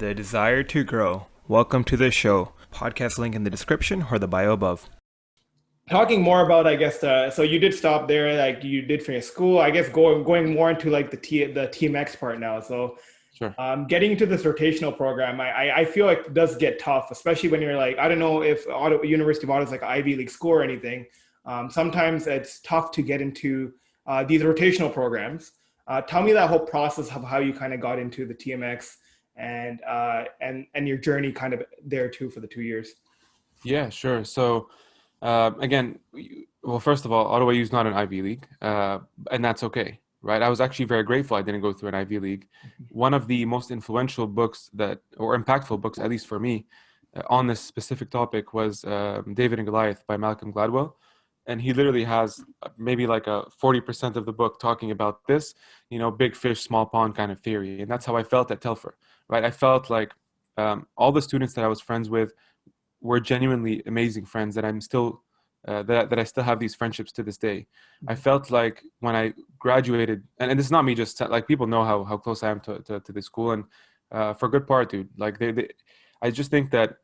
the desire to grow. Welcome to the show. Podcast link in the description or the bio above. Talking more about, I guess, so you did stop there, like you did finish school. I guess going more into like the TMX part now. So Sure. getting into this rotational program, I feel like it does get tough, especially when you're like, I don't know if University of Ottawa is like an Ivy League school or anything. Sometimes it's tough to get into these rotational programs. Tell me that whole process of how you kind of got into the TMX and your journey kind of there too for the 2 years. Yeah, sure. So again, well, first of all, Ottawa U is not an Ivy League, and that's okay, right? I was actually very grateful I didn't go through an Ivy League. One of the most influential books or impactful books, at least for me, on this specific topic was David and Goliath by Malcolm Gladwell. And he literally has maybe like a 40% of the book talking about this, big fish, small pond kind of theory. And that's how I felt at Telfer, right? I felt like all the students that I was friends with were genuinely amazing friends that I'm still that I still have these friendships to this day. I felt like when I graduated, and this is not me, just like people know how close I am to the school, and for a good part, dude. Like I just think that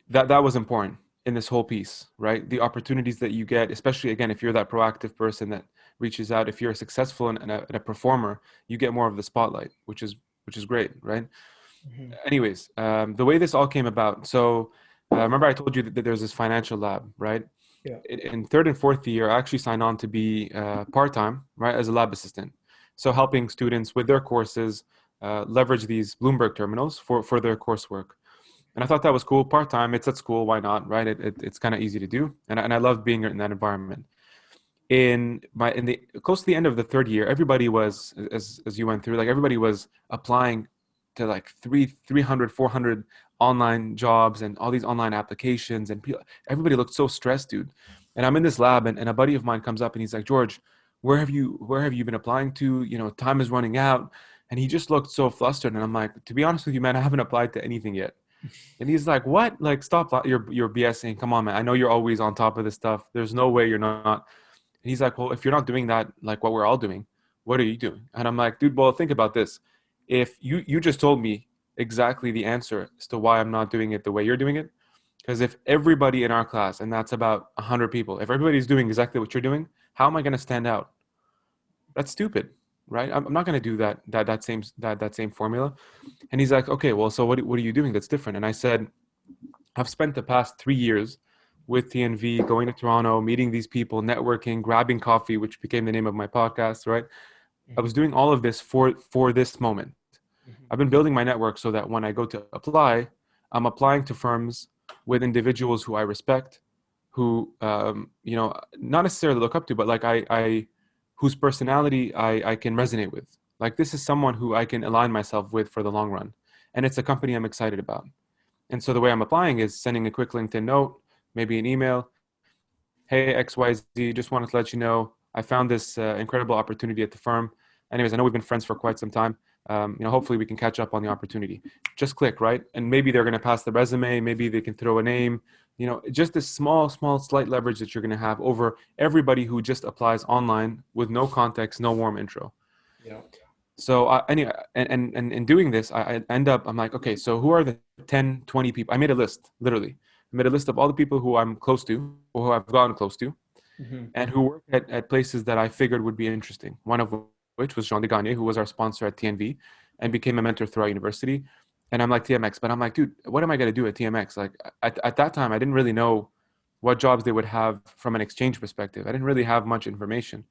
was important in this whole piece, right? The opportunities that you get, especially again, if you're that proactive person that reaches out, if you're successful and a performer, you get more of the spotlight, which is great, right? Mm-hmm. Anyways, the way this all came about. So remember I told you that there's this financial lab, right? Yeah. In third and fourth year, I actually signed on to be part-time, right, as a lab assistant. So helping students with their courses leverage these Bloomberg terminals for their coursework. And I thought that was cool. Part-time, it's at school, why not, right? It's kind of easy to do. And I loved being in that environment. In the close to the end of the third year, everybody was, as you went through, like everybody was applying to like 300, 400 online jobs and all these online applications, and everybody looked so stressed, dude. And I'm in this lab, and a buddy of mine comes up and he's like, George, where have you been applying to? Time is running out. And he just looked so flustered. And I'm like, to be honest with you, man, I haven't applied to anything yet. And he's like, what? Like, stop your BSing. Come on, man. I know you're always on top of this stuff. There's no way you're not. And he's like, well, if you're not doing that, like what we're all doing, what are you doing? And I'm like, dude, well, think about this. If you just told me exactly the answer as to why I'm not doing it the way you're doing it, because if everybody in our class, and that's about 100 people, if everybody's doing exactly what you're doing, how am I going to stand out? That's stupid, right? I'm not going to do that same formula. And he's like, okay, well, so what are you doing that's different? And I said, I've spent the past 3 years with TNV, going to Toronto, meeting these people, networking, grabbing coffee, which became the name of my podcast, right? I was doing all of this for this moment. I've been building my network so that when I go to apply, I'm applying to firms with individuals who I respect, who not necessarily look up to, but like I whose personality I can resonate with. Like this is someone who I can align myself with for the long run, and it's a company I'm excited about. And so the way I'm applying is sending a quick LinkedIn note, maybe an email. Hey, XYZ, just wanted to let you know I found this incredible opportunity at the firm. Anyways, I know we've been friends for quite some time. Hopefully we can catch up on the opportunity. Just click, right? And maybe they're going to pass the resume. Maybe they can throw a name. Just this small, slight leverage that you're going to have over everybody who just applies online with no context, no warm intro. Yeah. So anyway, and in doing this, I end up, I'm like, okay, so who are the 10, 20 people? I made a list, literally. I made a list of all the people who I'm close to, or who I've gotten close to, and who work at places that I figured would be interesting. One of which was Jean de Gagne, who was our sponsor at TNV and became a mentor through our university. And I'm like, TMX, but I'm like, dude, what am I going to do at TMX? Like at that time, I didn't really know what jobs they would have from an exchange perspective. I didn't really have much information.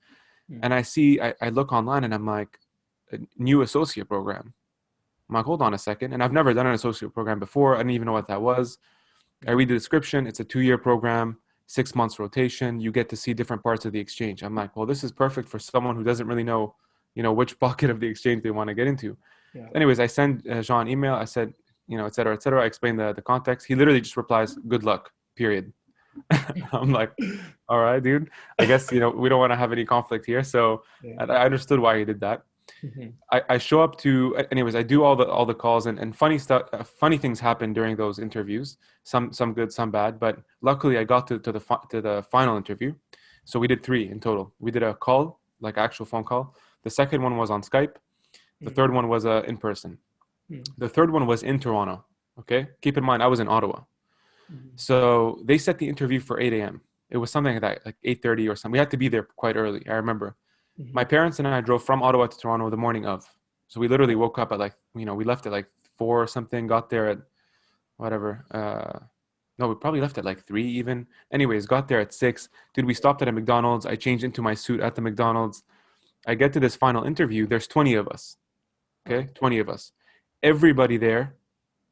And I look online and I'm like, a new associate program. I'm like, hold on a second. And I've never done an associate program before. I didn't even know what that was. I read the description. It's a 2-year program, 6 months rotation. You get to see different parts of the exchange. I'm like, well, this is perfect for someone who doesn't really know, which pocket of the exchange they want to get into. Yeah. Anyways, I send Jean an email. I said, et cetera, et cetera. I explained the context. He literally just replies, good luck, period. I'm like, all right, dude, I guess, we don't want to have any conflict here. So Yeah. I understood why he did that. I show up to, anyways, I do all the calls, and funny stuff, funny things happen during those interviews. Some good, some bad, but luckily I got to the final interview. So we did 3 in total. We did a call, like actual phone call. The second one was on Skype. The third one was in person. Mm. The third one was in Toronto. Okay, keep in mind I was in Ottawa. Mm. So they set the interview for 8 a.m. It was something like that, like 8:30 or something. We had to be there quite early. I remember. My Mhm. parents and I drove from Ottawa to Toronto the morning of. So we literally woke up at like, we left at like 4 or something, got there at whatever. No, we probably left at like 3 even. Anyways, got there at 6. Dude, we stopped at a McDonald's. I changed into my suit at the McDonald's. I get to this final interview. There's 20 of us. Wow. Okay, 20 of us. Everybody there,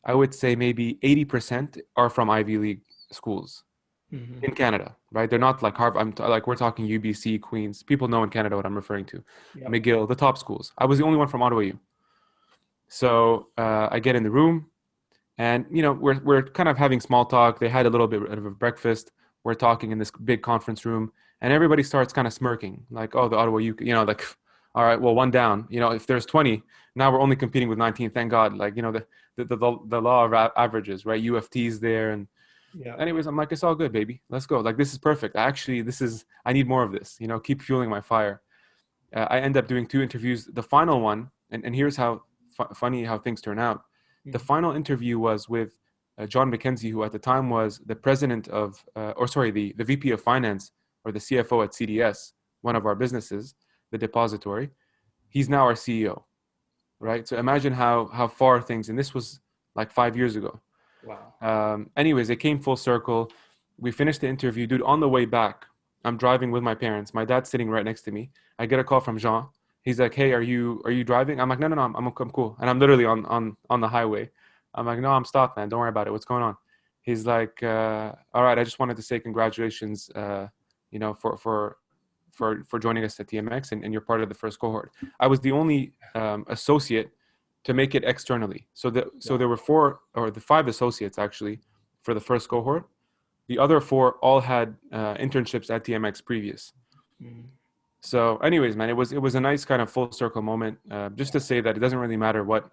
I would say maybe 80% are from Ivy League schools Mhm. in Canada, right? They're not like Harvard. Like we're talking UBC, Queens. People know in Canada what I'm referring to. Yep. McGill, the top schools. I was the only one from Ottawa U. So I get in the room, and we're kind of having small talk. They had a little bit of a breakfast. We're talking in this big conference room, and everybody starts kind of smirking, like, "Oh, the Ottawa U," like, "All right, well, one down." If there's 20, now we're only competing with 19. Thank God. Like, the law of averages, right? UFT's there, and Yeah. anyways, I'm like, it's all good, baby. Let's go. Like, this is perfect. Actually, I need more of this. Keep fueling my fire. I end up doing 2 interviews. The final one, and here's how funny how things turn out. The Mhm. final interview was with John McKenzie, who at the time was the president of, or sorry, the VP of finance or the CFO at CDS, one of our businesses, the depository. He's now our CEO, Wow. right? So imagine how far things, and this was like 5 years ago. Wow. Anyways, it came full circle. We finished the interview, dude. On the way back, I'm driving with my parents. My dad's sitting right next to me. I get a call from Jean. He's like, "Hey, are you driving?" I'm like, "No, no, no, I'm cool." And I'm literally on the highway. I'm like, "No, I'm stopped, man. Don't worry about it. What's going on?" He's like, "All right, I just wanted to say congratulations, for joining us at TMX, and you're part of the first cohort." I was the only associate to make it externally. So there Wow. were 4 or the 5 associates actually for the first cohort. The other 4 all had internships at TMX previous. Mhm. So, anyways, man, it was a nice kind of full circle moment. Just to say that it doesn't really matter what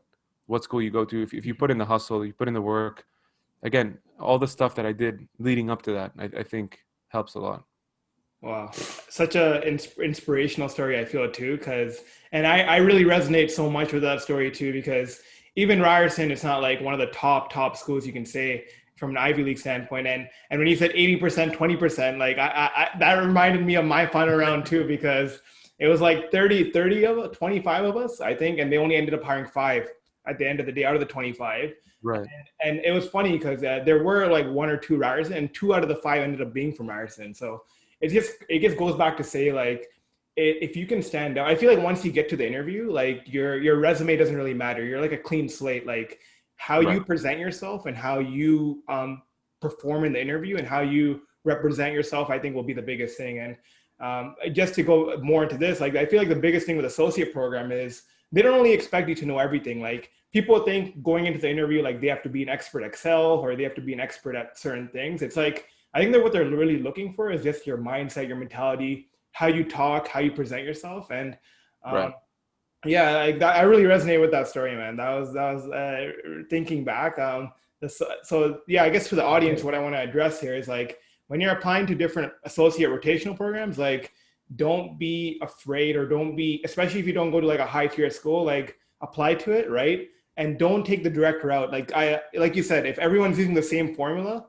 school you go to. If you put in the hustle, you put in the work. Again, all the stuff that I did leading up to that, I think helps a lot. Wow, such a inspirational story. I feel too, because and I really resonate so much with that story too, because even Ryerson, it's not like one of the top schools you can say from an Ivy League standpoint. And when you said 80%, 20%, like that reminded me of my final round too, because it was like 30 of 25 of us, I think, and they only ended up hiring 5 at the end of the day out of the 25. Right. And it was funny because there were like 1 or 2 Ryerson, and 2 out of the 5 ended up being from Ryerson. So it just goes back to say like if you can stand out, I feel like once you get to the interview, like your resume doesn't really matter. You're like a clean slate. Like how Right. you present yourself and how you perform in the interview and how you represent yourself, I think will be the biggest thing. And just to go more into this, like I feel like the biggest thing with associate program is they don't really expect you to know everything. Like people think going into the interview, like they have to be an expert Excel or they have to be an expert at certain things. It's like I think that what they're really looking for is just your mindset, your mentality, how you talk, how you present yourself, and Right. um, yeah, like that, I really resonate with that story, man. That was thinking back. So yeah, I guess for the audience, what I want to address here is like when you're applying to different associate rotational programs, like don't be afraid or don't be, especially if you don't go to like a high tier school, like apply to it, right? And don't take the direct route. Like you said, if everyone's using the same formula,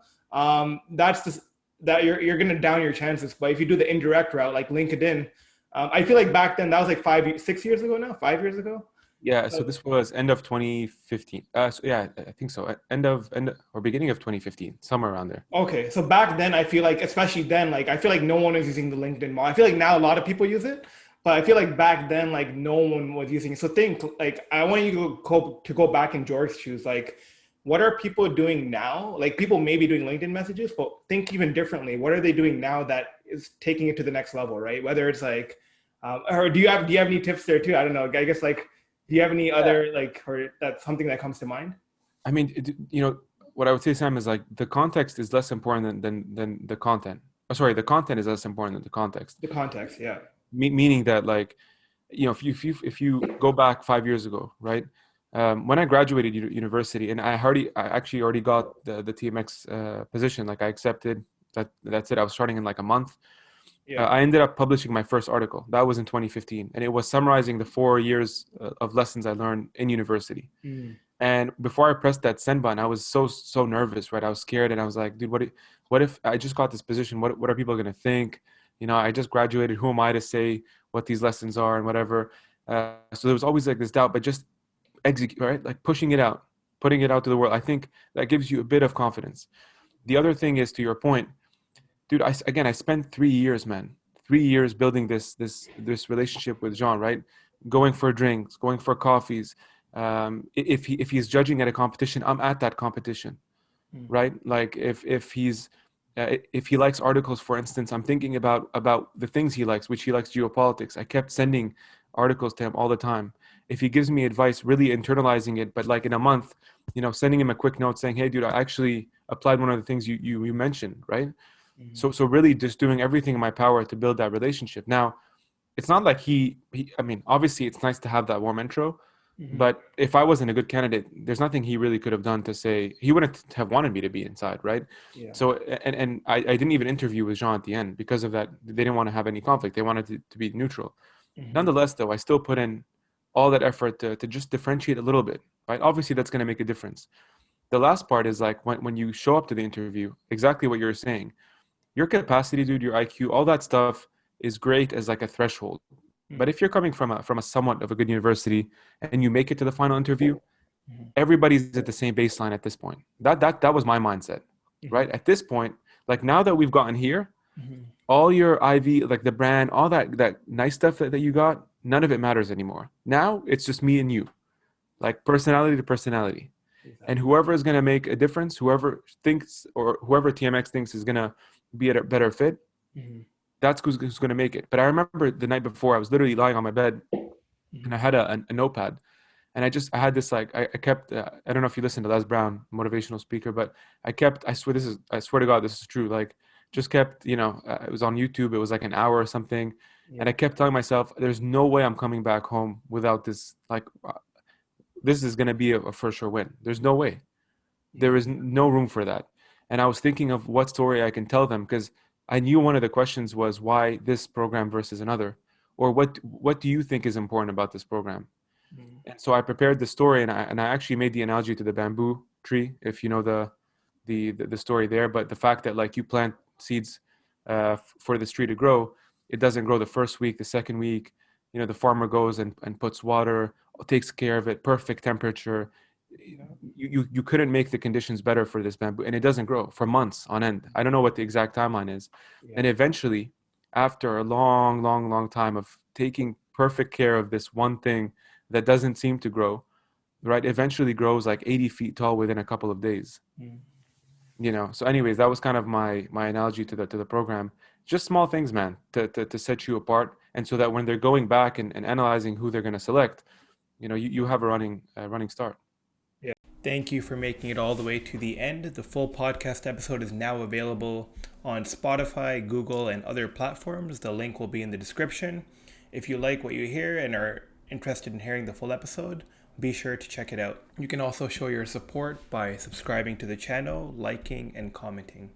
that's just that you're gonna down your chances. But if you do the indirect route, like LinkedIn, I feel like back then that was like 6 years ago now, 5 years ago. Yeah, So, so this was end of 2015. So yeah, I think so. End or beginning of 2015, somewhere around there. okay, so back then I feel like, especially then, like I feel like no one is using the LinkedIn model. I feel like now a lot of people use it, but I feel like back then like no one was using it. So think like I want you to go back in George's shoes. Like, what are people doing now? Like people may be doing LinkedIn messages, but think even differently. What are they doing now that is taking it to the next level, right? Whether it's like, or do you have any tips there too? I don't know. I guess like, do you have any other like, or that's something that comes to mind? I mean, what I would say, Sam, is like the context is less important than the content. Oh, sorry, the content is less important than the context. The context, yeah. Meaning that, like, if you go back 5 years ago, right? When I graduated university, and I actually already got the TMX position. Like I accepted that. That's it. I was starting in like a month. Yeah. I ended up publishing my first article. That was in 2015, and it was summarizing the 4 years of lessons I learned in university. Mm. And before I pressed that send button, I was so nervous, right? I was scared, and I was like, dude, what if I just got this position? What are people gonna think? I just graduated. Who am I to say what these lessons are and whatever? So there was always like this doubt, but just execute, right? Like pushing it out, putting it out to the world. I think that gives you a bit of confidence. The other thing is, to your point, dude, I spent 3 years, man, 3 years building this relationship with Jean, right? Going for drinks, going for coffees. If he's judging at a competition, I'm at that competition, Mm. right? Like if he likes articles, for instance, I'm thinking about the things he likes, which he likes geopolitics. I kept sending articles to him all the time. If he gives me advice, really internalizing it, but like in a month, sending him a quick note saying, "Hey, dude, I actually applied one of the things you mentioned," right? Mm. So really just doing everything in my power to build that relationship. Now, it's not like I mean, obviously it's nice to have that warm intro, Mm. but if I wasn't a good candidate, there's nothing he really could have done to say he wouldn't have wanted me to be inside, right? Yeah. So and I didn't even interview with Jean at the end because of that. They didn't want to have any conflict. They wanted to be neutral. Mm. Nonetheless, though, I still put in all that effort to just differentiate a little bit, right? Obviously, that's going to make a difference. The last part is like when you show up to the interview, exactly what you're saying. Your capacity, dude, your IQ, all that stuff is great as like a threshold. But Mm. if you're coming from a somewhat of a good university and you make it to the final interview, Mm. everybody's at the same baseline at this point. That was my mindset, Mm. right? At this point, like now that we've gotten here, Mm. all your IV, like the brand, all that nice stuff that you got, none of it matters anymore. Now it's just me and you, like personality to personality. And Exactly. whoever is going to make a difference, whoever thinks or whoever TMX thinks is going to be a better fit, Mm. that's who's going to make it. But I remember the night before, I was literally lying on my bed and I Mm. had a notepad. And I had this like I kept I don't know if you listen to Les Brown, motivational speaker, but I swear to God this is true. Like just kept it was on YouTube. It was like an hour or something, and Yeah. I kept telling myself, "There's no way I'm coming back home without this. Like this is gonna be a for sure win. There's no way. There Mm. is no room for that." And I was thinking of what story I can tell them because I knew one of the questions was why this program versus another, or what do you think is important about this program? Mm. And so I prepared the story, and I actually made the analogy to the bamboo tree, if you know the story there. But the fact that like you plant seeds for this tree to grow, it doesn't grow the first week, the second week. The farmer goes and puts water, takes care of it, perfect temperature. Yeah. You couldn't make the conditions better for this bamboo, and it doesn't grow for months on end. I don't know what the exact timeline is, Yeah. and eventually, after a long, long, long time of taking perfect care of this one thing that doesn't seem to grow, right? Eventually grows like 80 feet tall within a couple of days. Mm. So anyways, that was kind of my analogy to the program. Just small things, man, to set you apart. And so that when they're going back and analyzing who they're going to select, you have a running start. Yeah. Thank you for making it all the way to the end. The full podcast episode is now available on Spotify, Google, and other platforms. The link will be in the description. If you like what you hear and are interested in hearing the full episode, be sure to check it out. You can also show your support by subscribing to the channel, liking, and commenting.